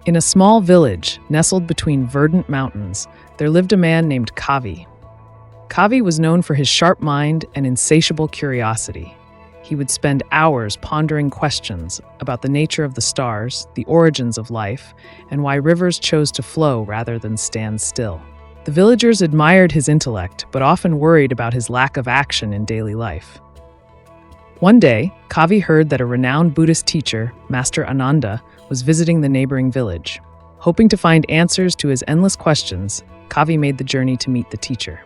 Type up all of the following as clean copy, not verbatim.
In a small village nestled between verdant mountains, there lived a man named Kavi. Kavi was known for his sharp mind and insatiable curiosity. He would spend hours pondering questions about the nature of the stars, the origins of life, and why rivers chose to flow rather than stand still. The villagers admired his intellect, but often worried about his lack of action in daily life. One day, Kavi heard that a renowned Buddhist teacher, Master Ananda, was visiting the neighboring village. Hoping to find answers to his endless questions, Kavi made the journey to meet the teacher.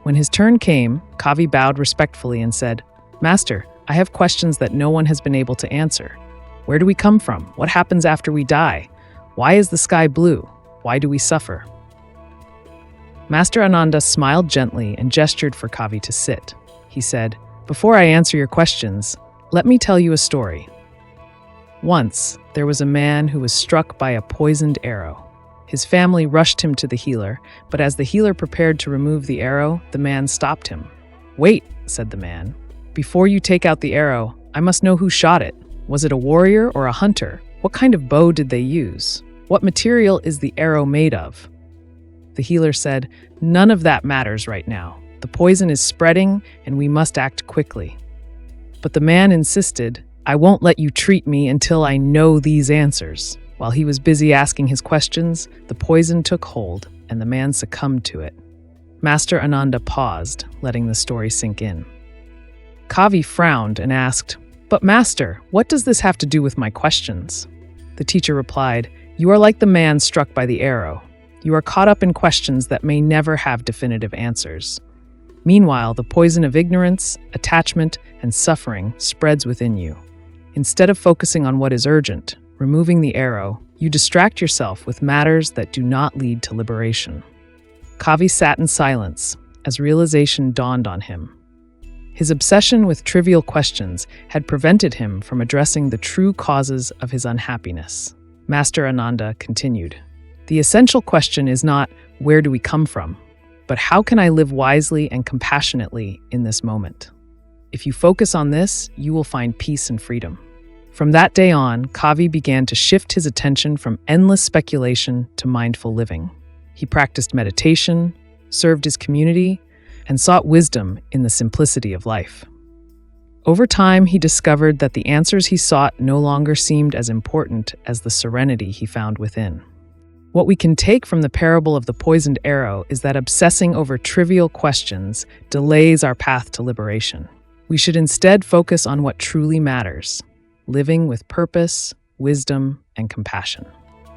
When his turn came, Kavi bowed respectfully and said, "Master, I have questions that no one has been able to answer. Where do we come from? What happens after we die? Why is the sky blue? Why do we suffer?" Master Ananda smiled gently and gestured for Kavi to sit. He said, "Before I answer your questions, let me tell you a story. Once, there was a man who was struck by a poisoned arrow. His family rushed him to the healer, but as the healer prepared to remove the arrow, the man stopped him. "Wait," said the man. "Before you take out the arrow, I must know who shot it. Was it a warrior or a hunter? What kind of bow did they use? What material is the arrow made of?" The healer said, "None of that matters right now. The poison is spreading, and we must act quickly." But the man insisted, "I won't let you treat me until I know these answers." While he was busy asking his questions, the poison took hold, and the man succumbed to it. Master Ananda paused, letting the story sink in. Kavi frowned and asked, "But Master, what does this have to do with my questions?" The teacher replied, "You are like the man struck by the arrow. You are caught up in questions that may never have definitive answers. Meanwhile, the poison of ignorance, attachment, and suffering spreads within you. Instead of focusing on what is urgent, removing the arrow, you distract yourself with matters that do not lead to liberation." Kavi sat in silence as realization dawned on him. His obsession with trivial questions had prevented him from addressing the true causes of his unhappiness. Master Ananda continued, "The essential question is not, where do we come from, but how can I live wisely and compassionately in this moment? If you focus on this, you will find peace and freedom." From that day on, Kavi began to shift his attention from endless speculation to mindful living. He practiced meditation, served his community, and sought wisdom in the simplicity of life. Over time, he discovered that the answers he sought no longer seemed as important as the serenity he found within. What we can take from the parable of the poisoned arrow is that obsessing over trivial questions delays our path to liberation. We should instead focus on what truly matters: living with purpose, wisdom, and compassion.